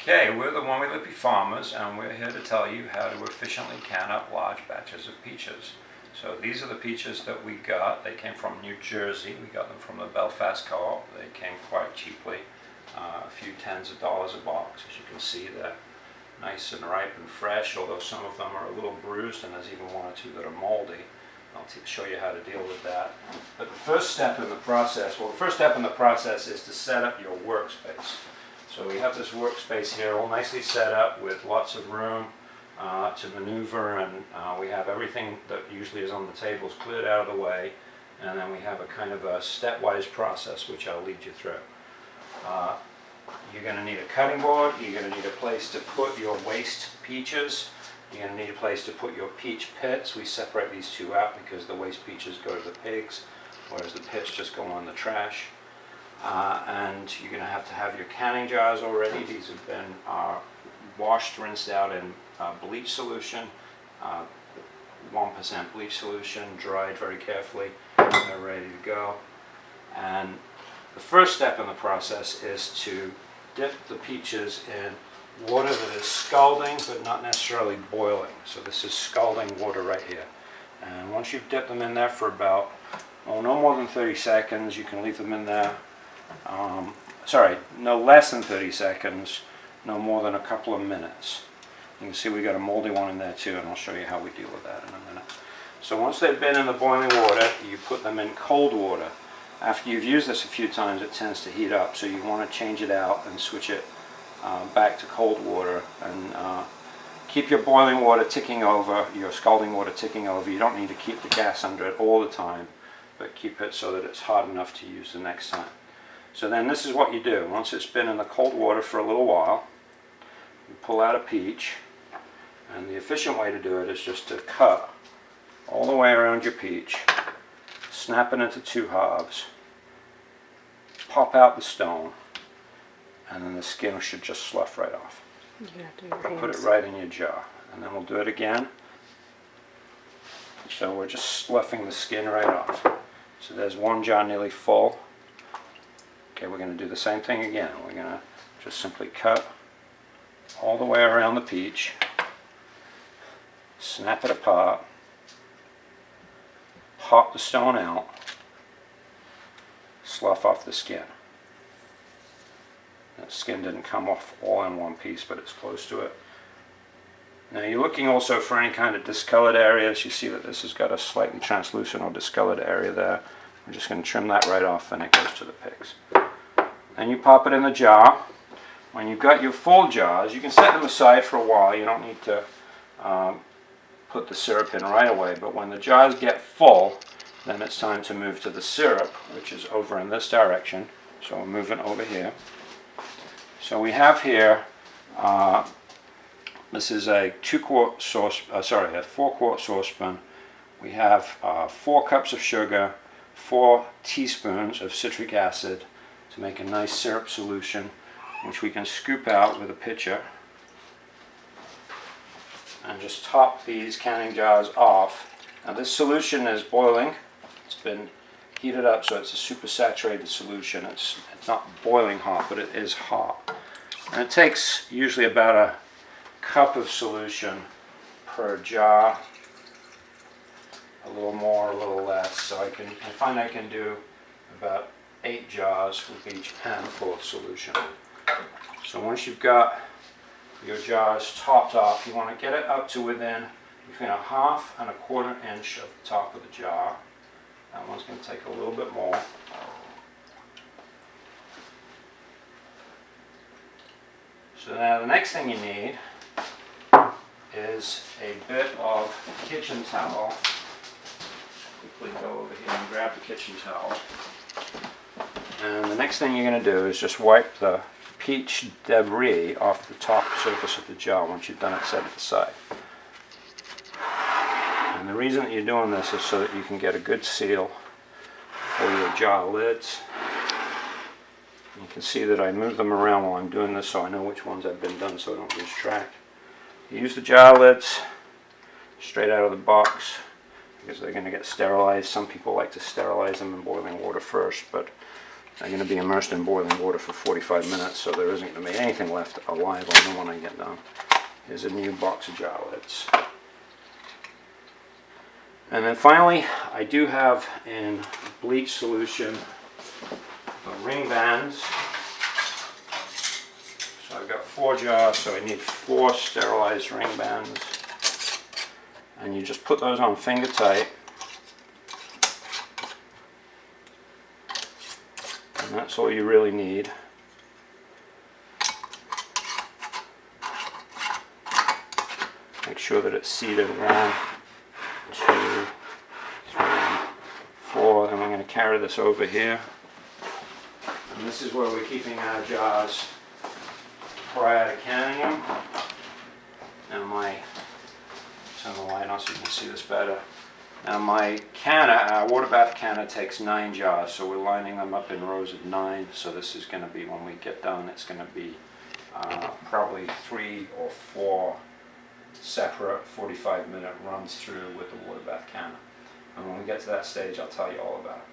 Okay, we're the One Lippy Farmers, and we're here to tell you how to efficiently can up large batches of peaches. So these are the peaches that we got. They came from New Jersey. We got them from the Belfast Co-op. They came quite cheaply, a few tens of dollars a box. As you can see, they're nice and ripe and fresh, although some of them are a little bruised, and there's even one or two that are moldy. I'll show you how to deal with that. But the first step in the process, is to set up your workspace. So we have this workspace here all nicely set up with lots of room to maneuver, and we have everything that usually is on the tables cleared out of the way, and then we have a kind of a stepwise process which I'll lead you through. You're going to need a cutting board, you're going to need a place to put your waste peaches, you're going to need a place to put your peach pits. We separate these two out because the waste peaches go to the pigs, whereas the pits just go on the trash. And you're going to have your canning jars already. These have been washed, rinsed out in bleach solution, 1% bleach solution, dried very carefully, and they're ready to go. And the first step in the process is to dip the peaches in water that is scalding but not necessarily boiling. So this is scalding water right here. And once you've dipped them in there for about, no more than 30 seconds, you can leave them in there. No less than 30 seconds, no more than a couple of minutes. You can see we got a moldy one in there too, and I'll show you how we deal with that in a minute. So once they've been in the boiling water, you put them in cold water. After you've used this a few times, it tends to heat up, so you want to change it out and switch it back to cold water, and keep your boiling water ticking over, your scalding water ticking over. You don't need to keep the gas under it all the time, but keep it so that it's hot enough to use the next time. So then this is what you do. Once it's been in the cold water for a little while, you pull out a peach, and the efficient way to do it is just to cut all the way around your peach, snap it into two halves, pop out the stone, and then the skin should just slough right off. You have to use your Put it hands. right in your jar, and then we'll do it again. So we're just sloughing the skin right off. So there's one jar nearly full. Okay, we're going to do the same thing again. We're going to just simply cut all the way around the peach, snap it apart, pop the stone out, slough off the skin. That skin didn't come off all in one piece, but it's close to it. Now you're looking also for any kind of discolored areas. You see that this has got a slightly translucent or discolored area there. We're just going to trim that right off, and it goes to the pigs. Then you pop it in the jar. When you've got your full jars, you can set them aside for a while. You don't need to put the syrup in right away, but when the jars get full, then it's time to move to the syrup, which is over in this direction. So we're moving over here. So we have here, this is a 4-quart saucepan. We have 4 cups of sugar, 4 teaspoons of citric acid to make a nice syrup solution, which we can scoop out with a pitcher and just top these canning jars off. Now this solution is boiling. It's been heated up, so it's a super saturated solution. It's not boiling hot, but it is hot. And it takes usually about a cup of solution per jar, a little more, a little less. So I find I can do about 8 jars with each pan full of solution. So once you've got your jars topped off, you want to get it up to within between a 1/2 and a 1/4 inch of the top of the jar. That one's going to take a little bit more. So now the next thing you need is a bit of kitchen towel. Quickly go over here and grab the kitchen towel. And the next thing you're going to do is just wipe the peach debris off the top surface of the jar. Once you've done it, set it aside. And the reason that you're doing this is so that you can get a good seal for your jar lids. You can see that I move them around while I'm doing this, so I know which ones have been done, so I don't lose track. You use the jar lids straight out of the box because they're going to get sterilized. Some people like to sterilize them in boiling water first, but They're going to be immersed in boiling water for 45 minutes, so there isn't going to be anything left alive on them when I get done. Here's a new box of jar lids. And then finally, I do have in bleach solution the ring bands. So I've got 4 jars, so I need 4 sterilized ring bands. And you just put those on finger tight. And that's all you really need. Make sure that it's seated 1, 2, 3, 4. Then we're going to carry this over here. And this is where we're keeping our jars prior to canning them. Now my, turn the light on so you can see this better. Now my canner, our water bath canner takes 9 jars, so we're lining them up in rows of 9. So this is going to be, when we get done, it's going to be probably 3 or 4 separate 45-minute runs through with the water bath canner. And when we get to that stage, I'll tell you all about it.